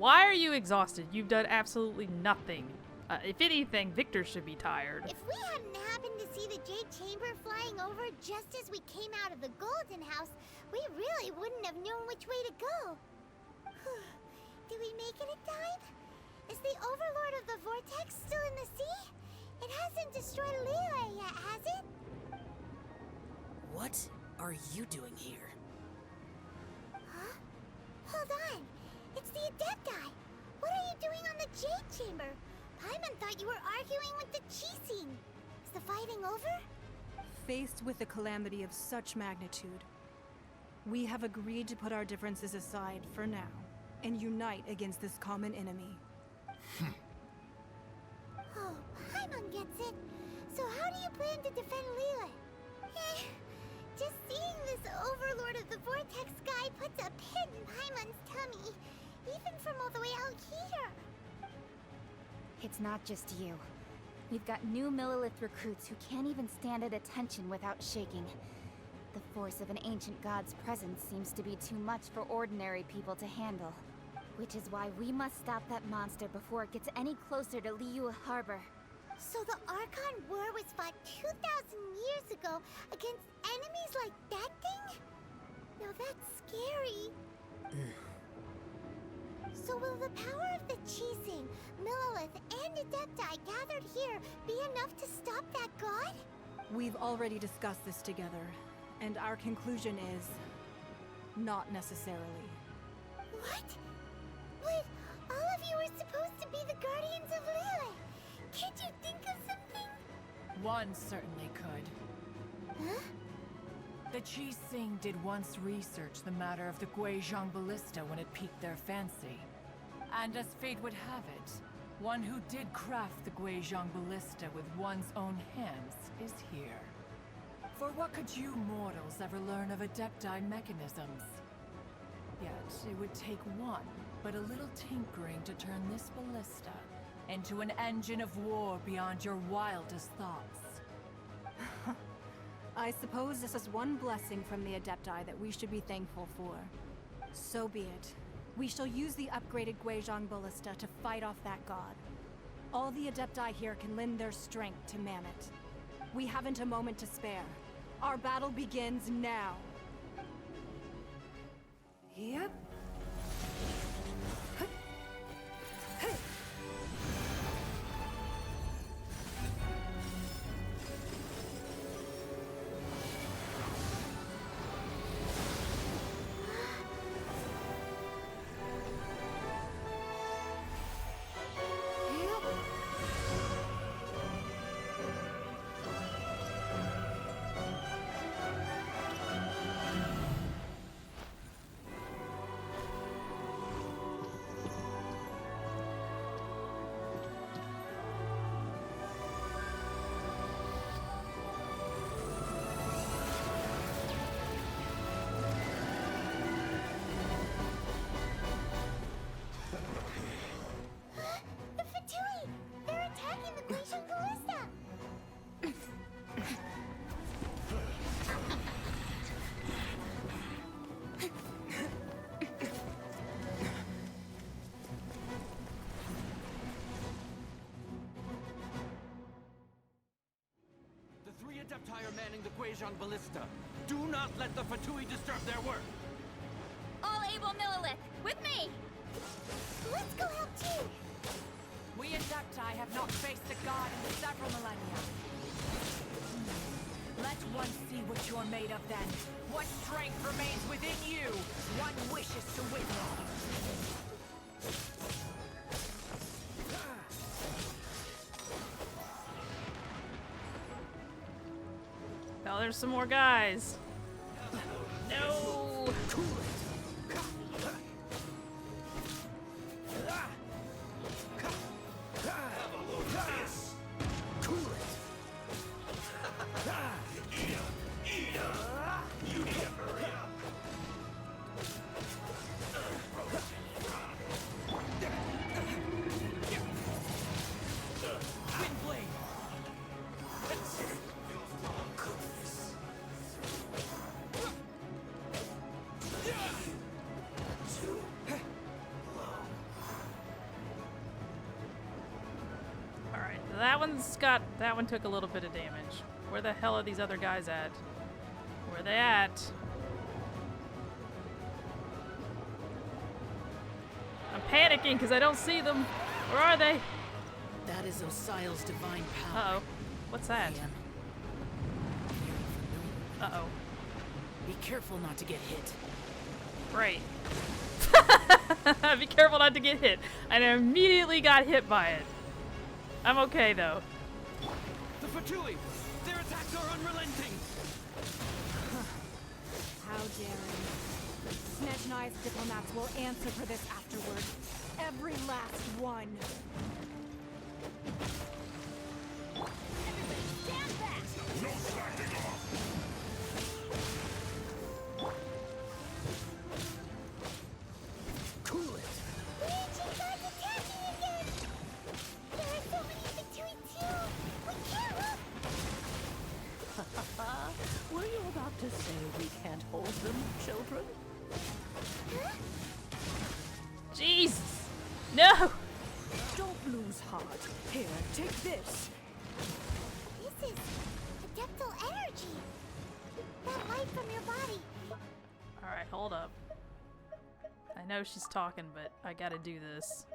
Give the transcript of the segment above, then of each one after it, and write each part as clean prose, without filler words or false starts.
Why are you exhausted? You've done absolutely nothing. If anything, Victor should be tired. If we hadn't happened to see the Jade Chamber flying over just as we came out of the Golden House, we really wouldn't have known which way to go. Did we make it in time? Is the Overlord of the Vortex still in the sea? It hasn't destroyed Liyue yet, has it? What are you doing here? Huh? Hold on. It's the Adepti. What are you doing on the Jade Chamber? Paimon thought you were arguing with the Chising. Is the fighting over? Faced with a calamity of such magnitude, we have agreed to put our differences aside for now and unite against this common enemy. Oh, Paimon gets it. So how do you plan to defend Liyue? Just seeing this Overlord of the Vortex guy puts a pit in Paimon's tummy, even from all the way out here. It's not just you. We've got new Millilith recruits who can't even stand at attention without shaking. The force of an ancient god's presence seems to be too much for ordinary people to handle. Which is why we must stop that monster before it gets any closer to Liyue Harbor. So the Archon War was fought 2,000 years ago against enemies like that thing? Now that's scary. So will the power of the Chising, Millilith, and Adepti gathered here be enough to stop that god? We've already discussed this together, and our conclusion is not necessarily. What? But all of you are supposed to be the guardians of Liyue. Can't you think of something? One certainly could. Huh? The Chising did once research the matter of the Guizhong Ballista when it piqued their fancy. And as fate would have it, one who did craft the Guizhong Ballista with one's own hands is here. For what could you mortals ever learn of Adepti mechanisms? Yet it would take one, but a little tinkering to turn this ballista into an engine of war beyond your wildest thoughts. I suppose this is one blessing from the Adepti that we should be thankful for. So be it. We shall use the upgraded Guizhong Ballista to fight off that god. All the Adepti here can lend their strength to man it. We haven't a moment to spare. Our battle begins now. Yep. The Fatui! They're attacking the Guizhong Ballista! The three Adepti are manning the Guizhong Ballista. Do not let the Fatui disturb their work. All able Millilith, with me! Let's go help too! We Adepti have not faced a god in several millennia. Let one see what you're made of then. What strength remains within you? One wishes to witness. Oh, there's some more guys. No! that one took a little bit of damage. Where the hell are these other guys at? Where are they at? I'm panicking because I don't see them. Where are they? That is Osial's divine power. Uh-oh. What's that? Ian. Uh-oh. Be careful not to get hit. Right. Be careful not to get hit. And I immediately got hit by it. I'm okay, though. The Fatui! Their attacks are unrelenting! How daring. Snezhnai's diplomats will answer for this afterward. Every last one. Everybody stand back! Cool it! The ancient god's attacking again! There are so many Fatui too! We can't look! Were you about to say we can't hold them, children? Huh? Jesus! No! Don't lose heart. Here, take this. This is adeptal energy! That light from your body! Alright, hold up. I know she's talking, but I gotta do this.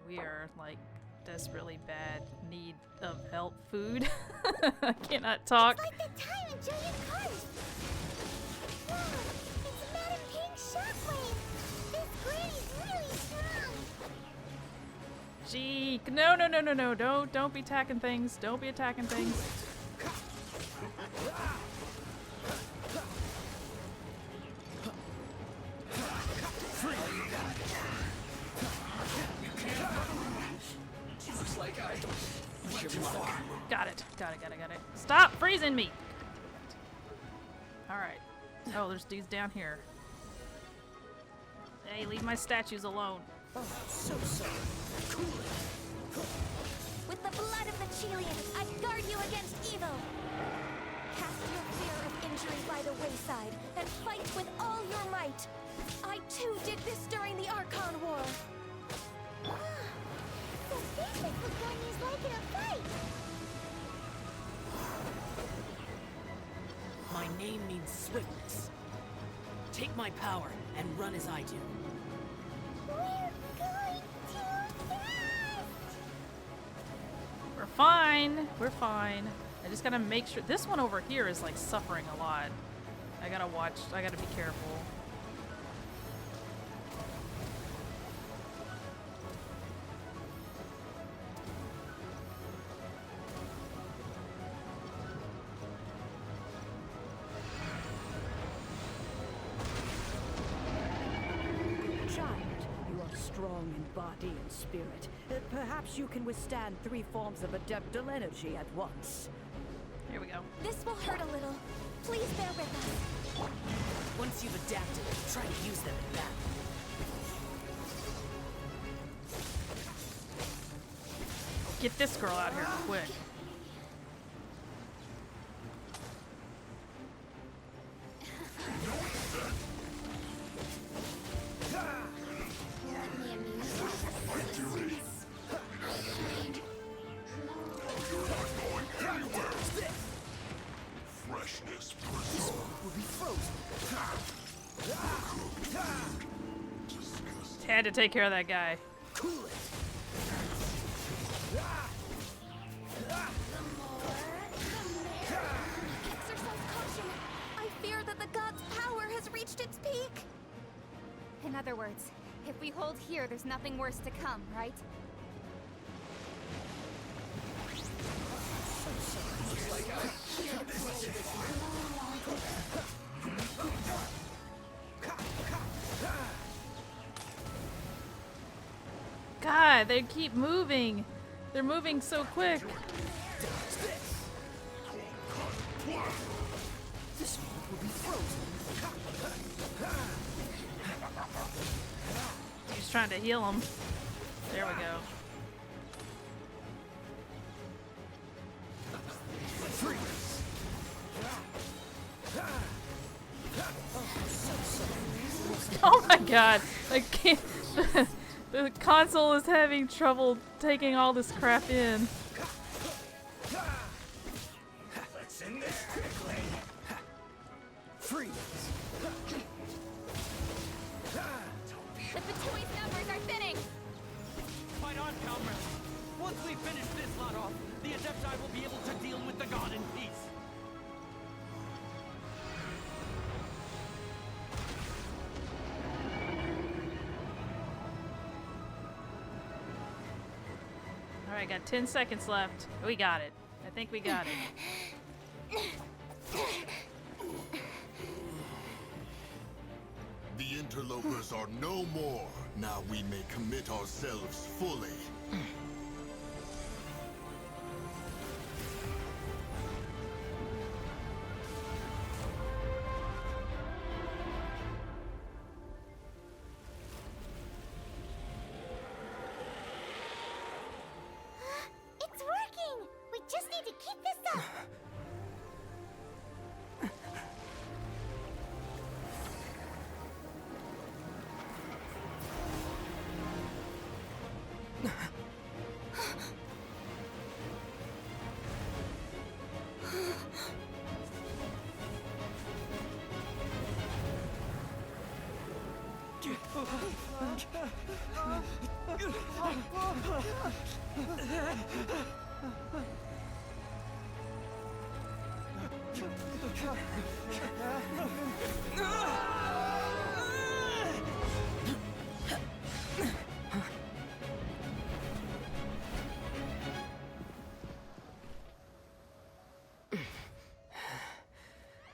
We are, like, desperately bad need of help food. I cannot talk. It's like that time in Julian Cars! Wow! It's Madame Ping's shockwave! This granny's really strong! Gee, no, don't be attacking things. Don't be attacking things. Got it. Stop freezing me! Alright. Oh, there's dudes down here. Hey, leave my statues alone. So sorry. Cool it. With the blood of the Chelians, I guard you against evil! Cast your fear of injury by the wayside, and fight with all your might! I too did this during the Archon War! So this is what one is like in a fight! My name means swiftness. Take my power and run as I do. We're going too fast! We're fine. We're fine. I just gotta make sure. This one over here is like suffering a lot. I gotta watch. I gotta be careful. Child, you are strong in body and spirit. Perhaps you can withstand 3 forms of adeptal energy at once. Here we go. This will hurt a little. Please bear with us. Once you've adapted, try to use them in battle. Get this girl out here quick. Had to take care of that guy. Exercise caution. I fear that the god's power has reached its peak. In other words, if we hold here, there's nothing worse to come, right? God, they keep moving. They're moving so quick. This one will be frozen. He's trying to heal him. There we go. Oh my god. I can't. The console is having trouble taking all this crap in. Let's end this quickly. Freeze. The Fatui's numbers are thinning! Fight on, comrades. Once we finish this lot off, the Adepti will be able to deal with the god in peace. Alright, got 10 seconds left. We got it. I think we got it. The interlopers are no more. Now we may commit ourselves fully. It's working! We just need to keep this up!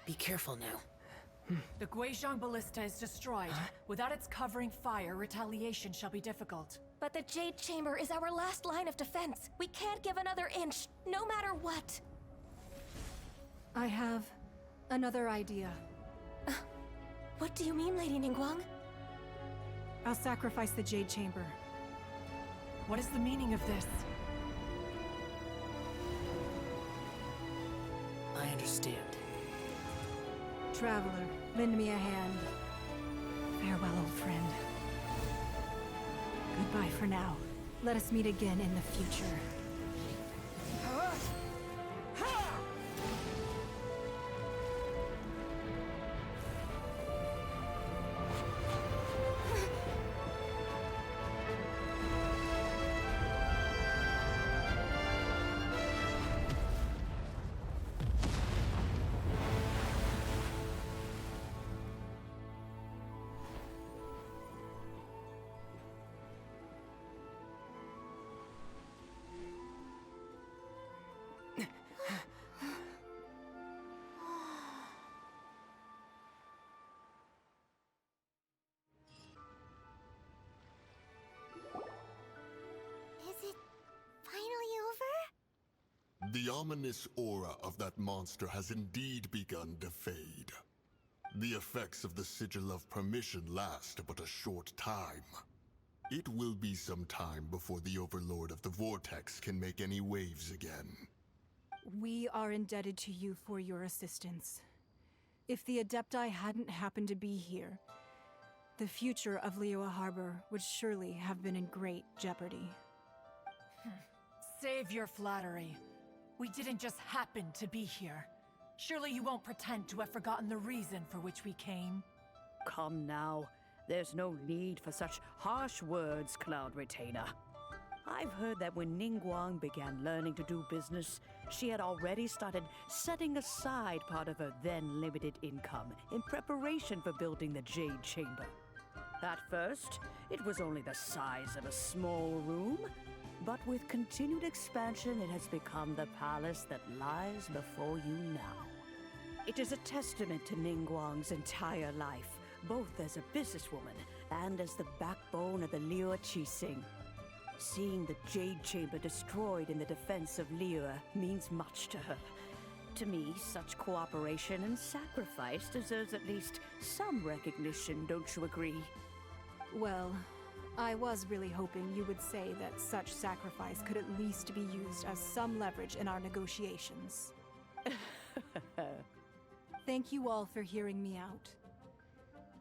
Be careful now. The Guizhong Ballista is destroyed. Without its covering fire, retaliation shall be difficult. But the Jade Chamber is our last line of defense. We can't give another inch, no matter what. I have another idea. What do you mean, Lady Ningguang? I'll sacrifice the Jade Chamber. What is the meaning of this? I understand. Traveler, lend me a hand. Farewell, old friend. Goodbye for now. Let us meet again in the future. Is it finally over? The ominous aura of that monster has indeed begun to fade. The effects of the Sigil of Permission last but a short time. It will be some time before the Overlord of the Vortex can make any waves again. We are indebted to you for your assistance. If the Adepti hadn't happened to be here, the future of Liyue Harbor would surely have been in great jeopardy. Save your flattery. We didn't just happen to be here. Surely you won't pretend to have forgotten the reason for which we came. Come now. There's no need for such harsh words, Cloud Retainer. I've heard that when Ningguang began learning to do business, she had already started setting aside part of her then limited income in preparation for building the Jade Chamber. At first, it was only the size of a small room, but with continued expansion, it has become the palace that lies before you now. It is a testament to Ningguang's entire life, both as a businesswoman and as the backbone of the Liyue Qixing. Seeing the Jade Chamber destroyed in the defense of Liyue means much to her. To me, such cooperation and sacrifice deserves at least some recognition, don't you agree? Well, I was really hoping you would say that such sacrifice could at least be used as some leverage in our negotiations. Thank you all for hearing me out.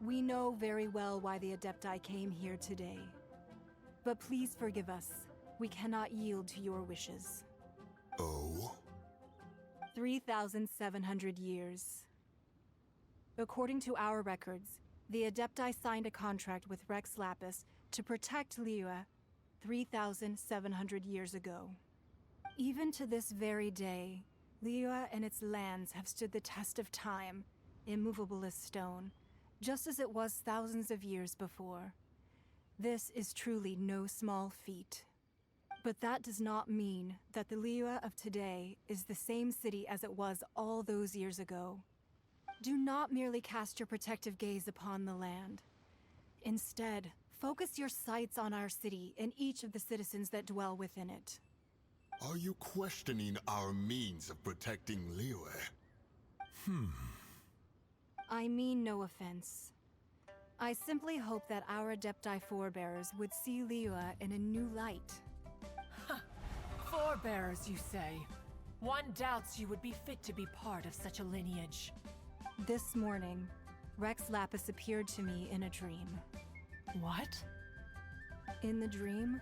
We know very well why the Adepti came here today. But please forgive us. We cannot yield to your wishes. Oh? 3,700 years. According to our records, the Adepti signed a contract with Rex Lapis to protect Liyue 3,700 years ago. Even to this very day, Liyue and its lands have stood the test of time, immovable as stone, just as it was thousands of years before. This is truly no small feat. But that does not mean that the Liyue of today is the same city as it was all those years ago. Do not merely cast your protective gaze upon the land. Instead, focus your sights on our city and each of the citizens that dwell within it. Are you questioning our means of protecting Liyue? I mean no offense. I simply hope that our Adepti forebears would see Liyue in a new light. Forebearers, you say? One doubts you would be fit to be part of such a lineage. This morning, Rex Lapis appeared to me in a dream. What? In the dream,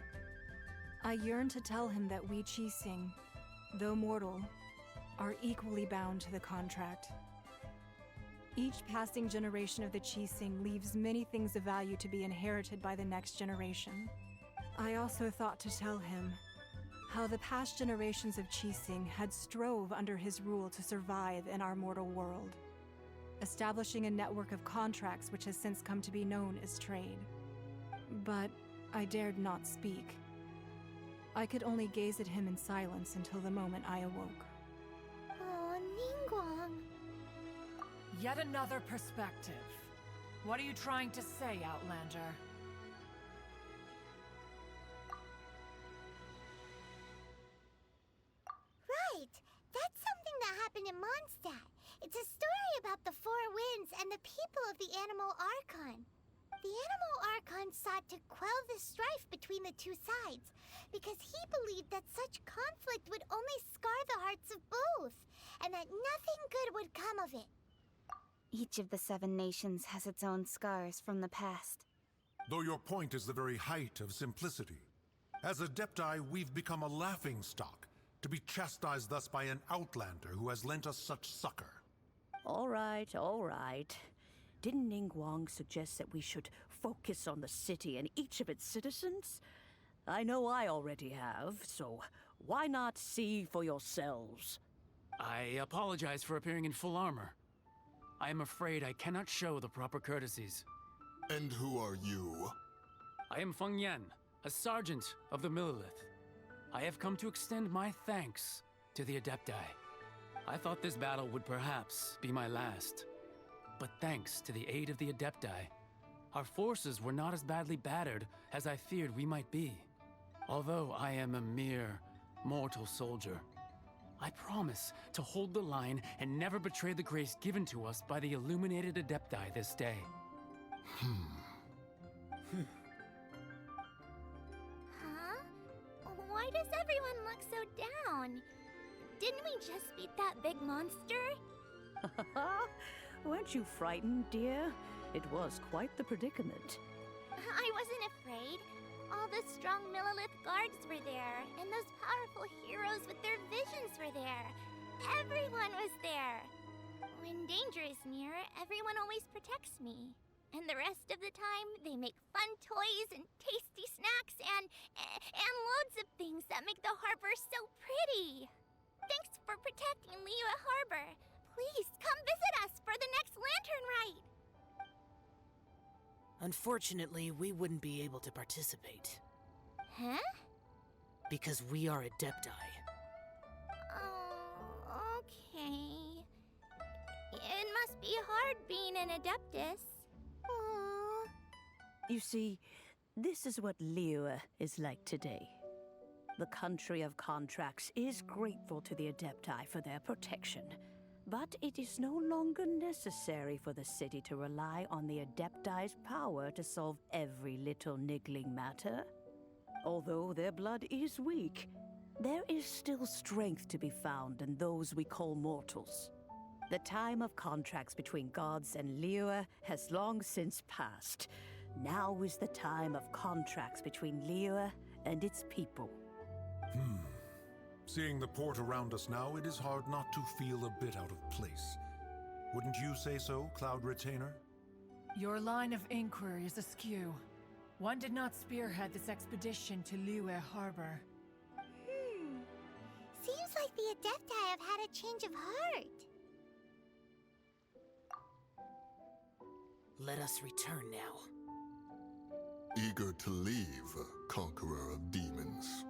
I yearned to tell him that we Qixing, though mortal, are equally bound to the contract. Each passing generation of the Qixing leaves many things of value to be inherited by the next generation. I also thought to tell him how the past generations of Qixing had strove under his rule to survive in our mortal world, establishing a network of contracts which has since come to be known as trade. But I dared not speak. I could only gaze at him in silence until the moment I awoke. Oh, Ningguang. Yet another perspective. What are you trying to say, Outlander? Right! That's something that happened in Mondstadt. It's a story about the Four Winds and the people of the Animal Archon. The Animal Archon sought to quell the strife between the two sides, because he believed that such conflict would only scar the hearts of both, and that nothing good would come of it. Each of the 7 nations has its own scars from the past. Though your point is the very height of simplicity. As Adepti, we've become a laughingstock, to be chastised thus by an outlander who has lent us such succor. All right, all right. Didn't Ningguang suggest that we should focus on the city and each of its citizens? I know I already have, so why not see for yourselves? I apologize for appearing in full armor. I am afraid I cannot show the proper courtesies. And who are you? I am Feng Yan, a sergeant of the Millilith. I have come to extend my thanks to the Adepti. I thought this battle would perhaps be my last. But thanks to the aid of the Adepti, our forces were not as badly battered as I feared we might be. Although I am a mere mortal soldier, I promise to hold the line and never betray the grace given to us by the illuminated Adepti this day. Huh? Why does everyone look so down? Didn't we just beat that big monster? Weren't you frightened, dear? It was quite the predicament. I wasn't afraid. All the strong Millilith guards were there, and those powerful heroes with their visions were there. Everyone was there. When danger is near, everyone always protects me. And the rest of the time, they make fun toys and tasty snacks and loads of things that make the harbor so pretty. Thanks for protecting Liyue Harbor. Please come visit us for the next lantern rite. Unfortunately, we wouldn't be able to participate. Huh? Because we are Adepti. Oh, okay. It must be hard being an Adeptus. Aww. You see, this is what Liyue is like today. The country of contracts is grateful to the Adepti for their protection. But it is no longer necessary for the city to rely on the Adepti's power to solve every little niggling matter. Although their blood is weak, there is still strength to be found in those we call mortals. The time of contracts between gods and Liyue has long since passed. Now is the time of contracts between Liyue and its people. Seeing the port around us now, it is hard not to feel a bit out of place. Wouldn't you say so, Cloud Retainer? Your line of inquiry is askew. One did not spearhead this expedition to Liyue Harbor. Seems like the Adepti have had a change of heart. Let us return now. Eager to leave, Conqueror of Demons.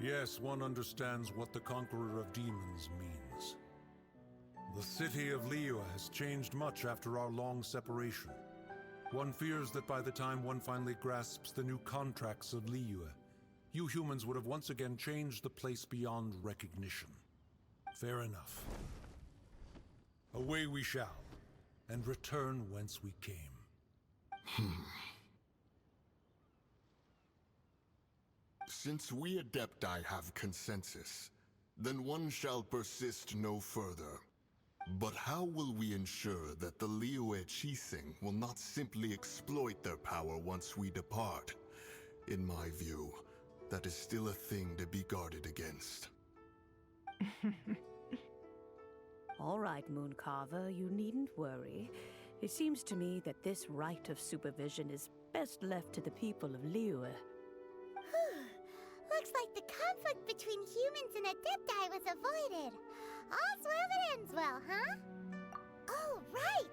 Yes, one understands what the Conqueror of Demons means. The city of Liyue has changed much after our long separation. One fears that by the time one finally grasps the new contracts of Liyue, you humans would have once again changed the place beyond recognition. Fair enough. Away we shall, and return whence we came. Since we Adepti have consensus, then one shall persist no further. But how will we ensure that the Liyue Qixing will not simply exploit their power once we depart? In my view, that is still a thing to be guarded against. All right, Mooncarver, you needn't worry. It seems to me that this right of supervision is best left to the people of Liyue. Looks like the conflict between humans and Adepti was avoided. All's well that ends well, huh? Oh, right!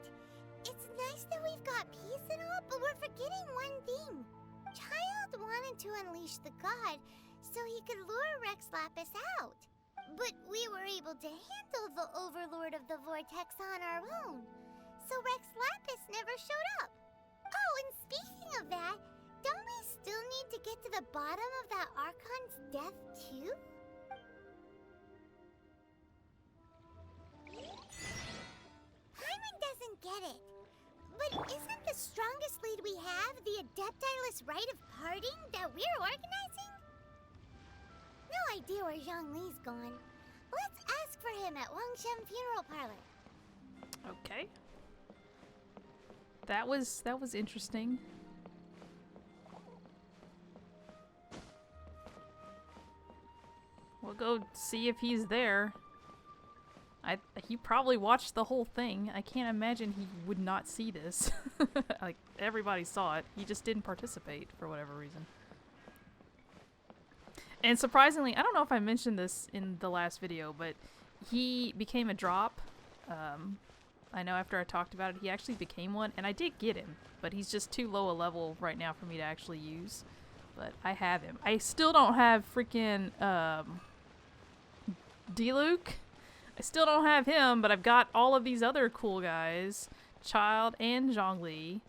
It's nice that we've got peace and all, but we're forgetting one thing. Child wanted to unleash the god so he could lure Rex Lapis out. But we were able to handle the Overlord of the Vortex on our own. So Rex Lapis never showed up. Oh, and speaking of that, don't we still need to get to the bottom of that Archon's death, too? Paimon doesn't get it. But isn't the strongest lead we have the Adepti-less rite of parting that we're organizing? No idea where Zhongli's gone. Let's ask for him at Wangshen Funeral Parlor. Okay. That was interesting. We'll go see if he's there. He probably watched the whole thing. I can't imagine he would not see this. Like, everybody saw it. He just didn't participate for whatever reason. And surprisingly, I don't know if I mentioned this in the last video, but he became a drop. I know after I talked about it, he actually became one, and I did get him, but he's just too low a level right now for me to actually use. But I have him. I still don't have freaking D-Luke. I still don't have him, but I've got all of these other cool guys. Child and Zhongli.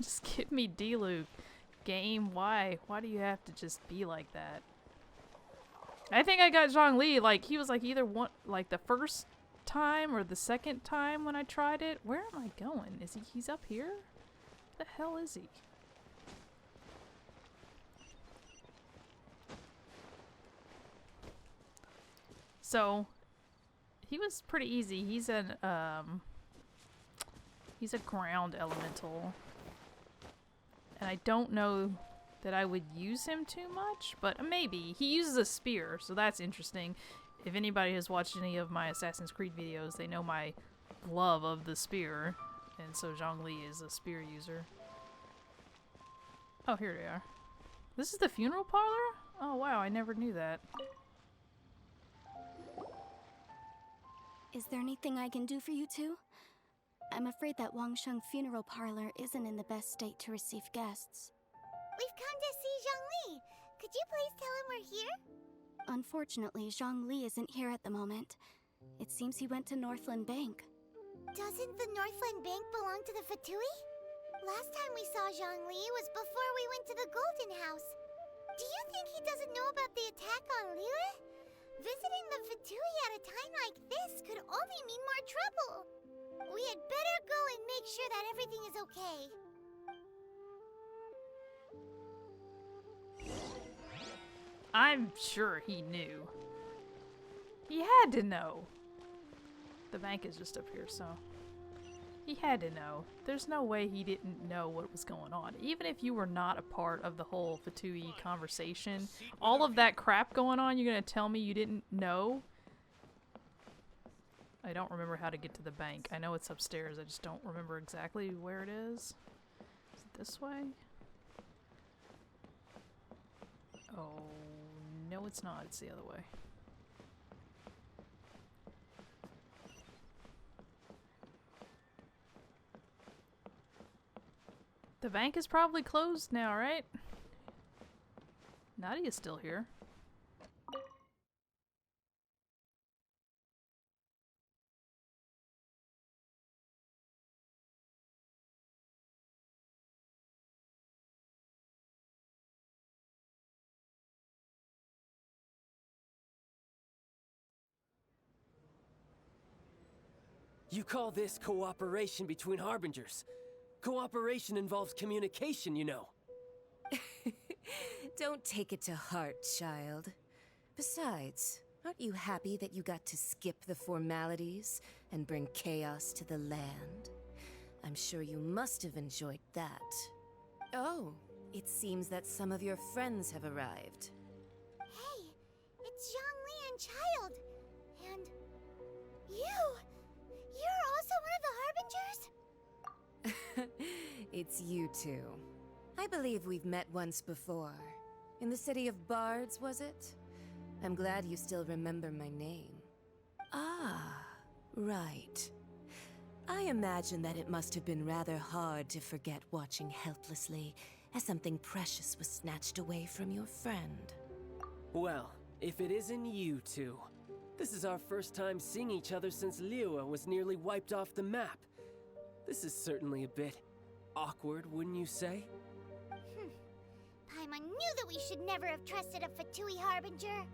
Just give me D-Luke. Game, why? Why do you have to just be like that? I think I got Zhongli, like, he was like either one, like the first time or the second time when I tried it. Where am I going? Is he's up here? Where the hell is he? So, he was pretty easy. He's a ground elemental. And I don't know that I would use him too much, but maybe. He uses a spear, so that's interesting. If anybody has watched any of my Assassin's Creed videos, they know my love of the spear. And so Zhongli is a spear user. Oh, here they are. This is the funeral parlor? Oh wow, I never knew that. Is there anything I can do for you two? I'm afraid that Wangshen Funeral Parlor isn't in the best state to receive guests. We've come to see Zhongli. Could you please tell him we're here? Unfortunately, Zhongli isn't here at the moment. It seems he went to Northland Bank. Doesn't the Northland Bank belong to the Fatui? Last time we saw Zhongli was before we went to the Golden House. Do you think he doesn't know about the attack on Liyue? Visiting the Fatui at a time like this could only mean more trouble. We had better go and make sure that everything is okay. I'm sure he knew. He had to know. The bank is just up here, so... He had to know. There's no way he didn't know what was going on. Even if you were not a part of the whole Fatui conversation, all of that crap going on, you're gonna tell me you didn't know? I don't remember how to get to the bank. I know it's upstairs, I just don't remember exactly where it is. Is it this way? Oh, no it's not. It's the other way. The bank is probably closed now, right? Nadia's still here. You call this cooperation between Harbingers? Cooperation involves communication, you know. Don't take it to heart, child. Besides, aren't you happy that you got to skip the formalities and bring chaos to the land? I'm sure you must have enjoyed that. Oh, it seems that some of your friends have arrived. Hey, it's Zhongli and Child. And you! You're also one of the Harbingers? It's you two. I believe we've met once before. In the city of Bards, was it? I'm glad you still remember my name. Ah, right. I imagine that it must have been rather hard to forget watching helplessly as something precious was snatched away from your friend. Well, if it isn't you two. This is our first time seeing each other since Liyue was nearly wiped off the map. This is certainly a bit awkward, wouldn't you say? Paimon knew that we should never have trusted a Fatui Harbinger.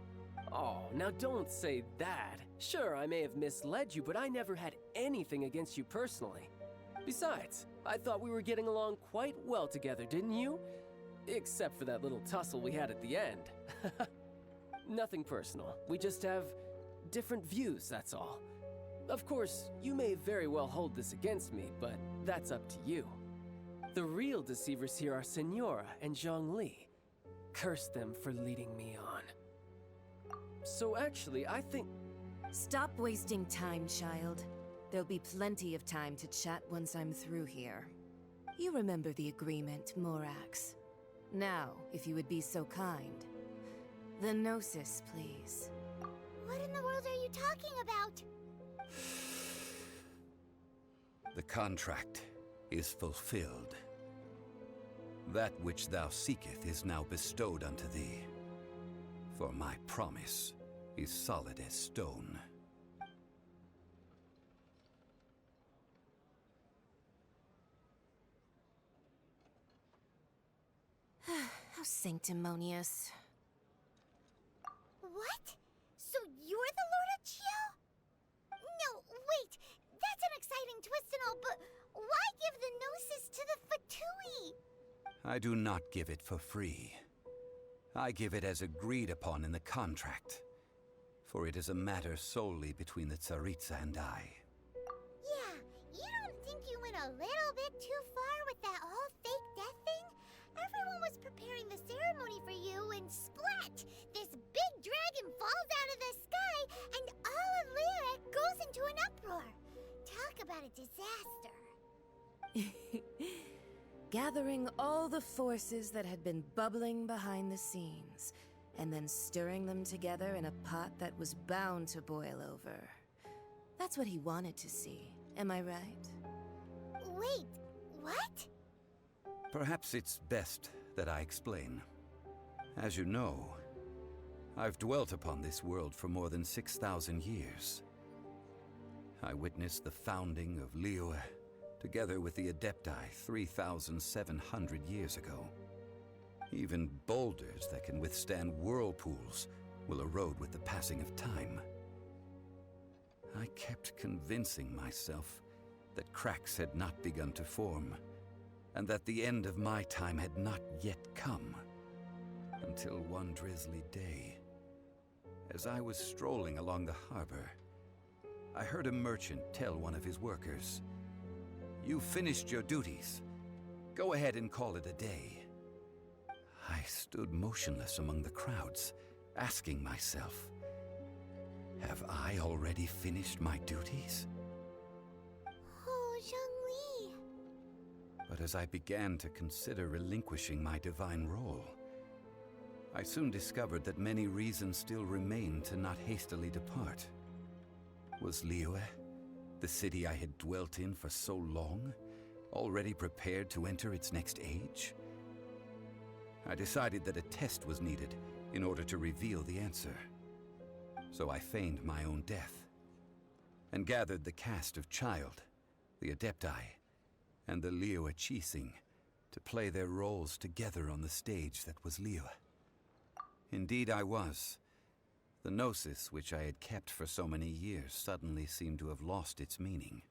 Oh, now don't say that. Sure, I may have misled you, but I never had anything against you personally. Besides, I thought we were getting along quite well together, didn't you? Except for that little tussle we had at the end. Nothing personal. We just have different views, that's all. Of course, you may very well hold this against me, but that's up to you. The real deceivers here are Senora and Zhongli. Curse them for leading me on. So actually, I think... Stop wasting time, child. There'll be plenty of time to chat once I'm through here. You remember the agreement, Morax. Now, if you would be so kind. The Gnosis, please. What in the world are you talking about? The contract is fulfilled. That which thou seeketh is now bestowed unto thee. For my promise is solid as stone. How sanctimonious. What? So you're the Lord of Geo? No, wait. That's an exciting twist and all, but why give the Gnosis to the Fatui? I do not give it for free. I give it as agreed upon in the contract. For it is a matter solely between the Tsaritsa and I. Yeah, you don't think you went a little bit too far with that whole fake death thing? Everyone was preparing the ceremony for you and splat! This big dragon falls out of the sky and all of Liyue goes into an uproar. Talk about a disaster. Gathering all the forces that had been bubbling behind the scenes, and then stirring them together in a pot that was bound to boil over. That's what he wanted to see, am I right? Wait, what? Perhaps it's best that I explain. As you know, I've dwelt upon this world for more than 6,000 years. I witnessed the founding of Liyue, together with the Adepti 3,700 years ago. Even boulders that can withstand whirlpools will erode with the passing of time. I kept convincing myself that cracks had not begun to form, and that the end of my time had not yet come. Until one drizzly day, as I was strolling along the harbor, I heard a merchant tell one of his workers, You've finished your duties. Go ahead and call it a day. I stood motionless among the crowds, asking myself, have I already finished my duties? Oh, Zhongli. But as I began to consider relinquishing my divine role, I soon discovered that many reasons still remained to not hastily depart. Was Liyue, the city I had dwelt in for so long, already prepared to enter its next age? I decided that a test was needed in order to reveal the answer. So I feigned my own death, and gathered the cast of Child, the Adepti, and the Liyue Qixing to play their roles together on the stage that was Liyue. Indeed I was. The Gnosis, which I had kept for so many years, suddenly seemed to have lost its meaning.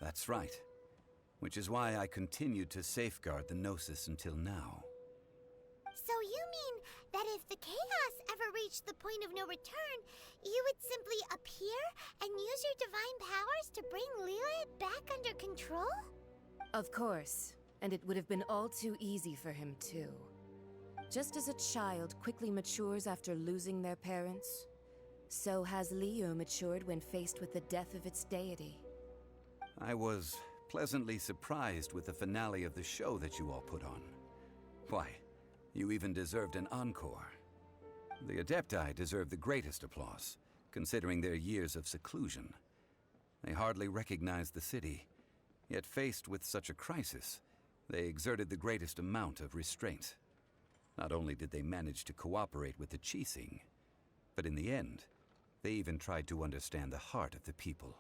That's right, which is why I continued to safeguard the Gnosis until now. So you mean that if the chaos ever reached the point of no return, you would simply appear and use your divine powers to bring Liyue back under control? Of course, and it would have been all too easy for him too. Just as a child quickly matures after losing their parents, so has Liyue matured when faced with the death of its deity. I was pleasantly surprised with the finale of the show that you all put on. Why, you even deserved an encore. The Adepti deserve the greatest applause, considering their years of seclusion. They hardly recognized the city, yet faced with such a crisis, they exerted the greatest amount of restraint. Not only did they manage to cooperate with the Qixing, but in the end, they even tried to understand the heart of the people.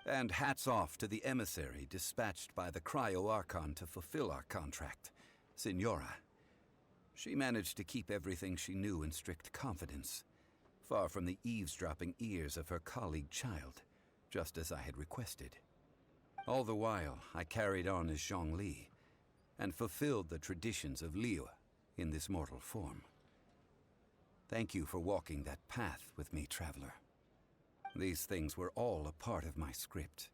And hats off to the emissary dispatched by the Geo Archon to fulfill our contract, Signora. She managed to keep everything she knew in strict confidence, far from the eavesdropping ears of her colleague Child, just as I had requested. All the while, I carried on as Zhongli, and fulfilled the traditions of Liyue in this mortal form. Thank you for walking that path with me, Traveler. These things were all a part of my script.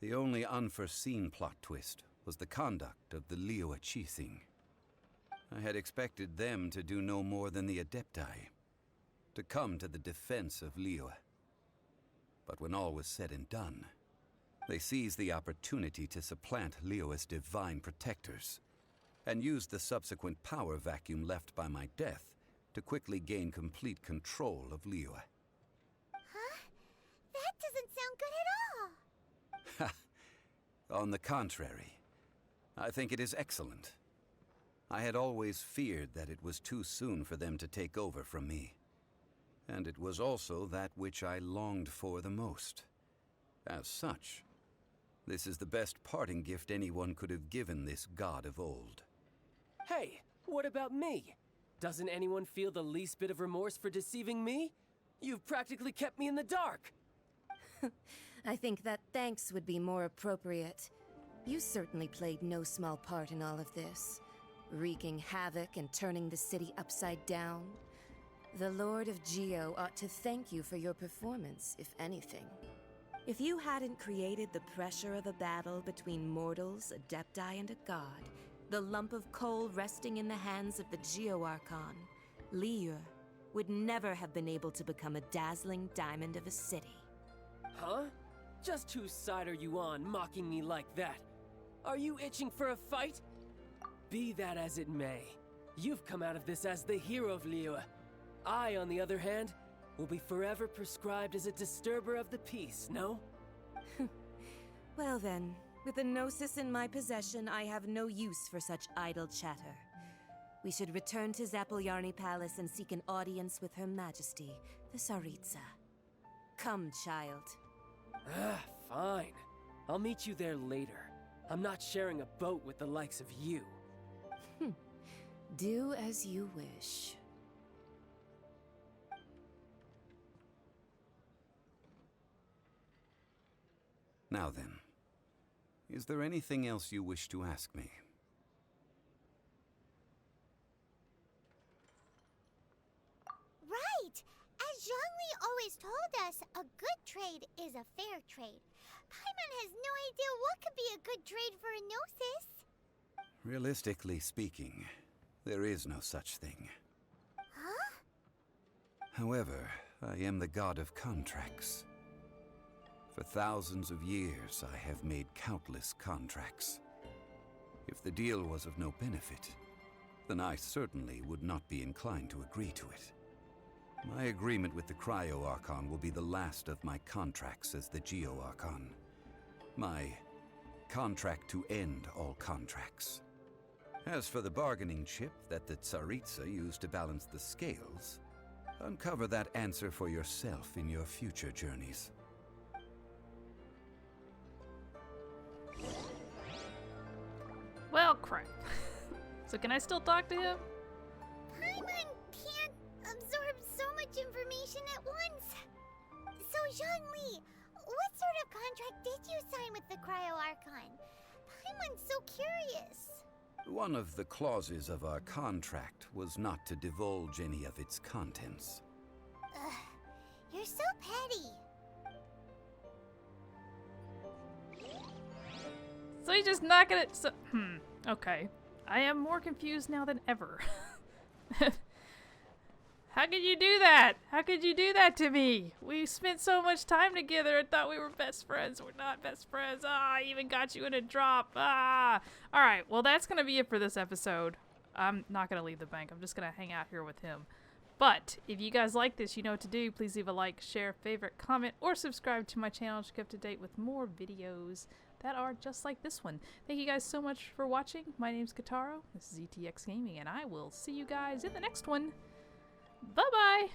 The only unforeseen plot twist was the conduct of the Liyue Qixing. I had expected them to do no more than the Adepti, to come to the defense of Liyue. But when all was said and done, they seized the opportunity to supplant Liyue's divine protectors, and used the subsequent power vacuum left by my death to quickly gain complete control of Liyue. Huh? That doesn't sound good at all. On the contrary, I think it is excellent. I had always feared that it was too soon for them to take over from me. And it was also that which I longed for the most. As such, this is the best parting gift anyone could have given this god of old. Hey, what about me? Doesn't anyone feel the least bit of remorse for deceiving me? You've practically kept me in the dark. I think that thanks would be more appropriate. You certainly played no small part in all of this, wreaking havoc and turning the city upside down. The Lord of Geo ought to thank you for your performance, if anything. If you hadn't created the pressure of a battle between mortals, Adepti, and a god, the lump of coal resting in the hands of the Geo Archon, Liyue, would never have been able to become a dazzling diamond of a city. Huh? Just whose side are you on, mocking me like that? Are you itching for a fight? Be that as it may, you've come out of this as the hero of Liyue. I, on the other hand, will be forever prescribed as a disturber of the peace, no? Well then, with the Gnosis in my possession, I have no use for such idle chatter. We should return to Zapoljarny Palace and seek an audience with Her Majesty, the Tsaritsa. Come, child. Ah, fine. I'll meet you there later. I'm not sharing a boat with the likes of you. Do as you wish. Now then, is there anything else you wish to ask me? Right! As Zhongli always told us, a good trade is a fair trade. Paimon has no idea what could be a good trade for a gnosis. Realistically speaking, there is no such thing. Huh? However, I am the god of contracts. For thousands of years, I have made countless contracts. If the deal was of no benefit, then I certainly would not be inclined to agree to it. My agreement with the Geo Archon will be the last of my contracts as the Geo Archon. My contract to end all contracts. As for the bargaining chip that the Tsaritsa used to balance the scales, uncover that answer for yourself in your future journeys. Well, crap. So can I still talk to him? Paimon can't absorb so much information at once. So, Zhongli, what sort of contract did you sign with the Geo Archon? Paimon's so curious. One of the clauses of our contract was not to divulge any of its contents. Ugh, you're so petty. So he's just not gonna. So, okay. I am more confused now than ever. How could you do that? How could you do that to me? We spent so much time together and thought we were best friends. We're not best friends. Ah, I even got you in a drop. Ah. Alright, well that's gonna be it for this episode. I'm not gonna leave the bank. I'm just gonna hang out here with him. But if you guys like this, you know what to do. Please leave a like, share, favorite, comment, or subscribe to my channel to keep up to date with more videos that are just like this one. Thank you guys so much for watching. My name's Kataro. This is ETX Gaming, and I will see you guys in the next one. Bye-bye!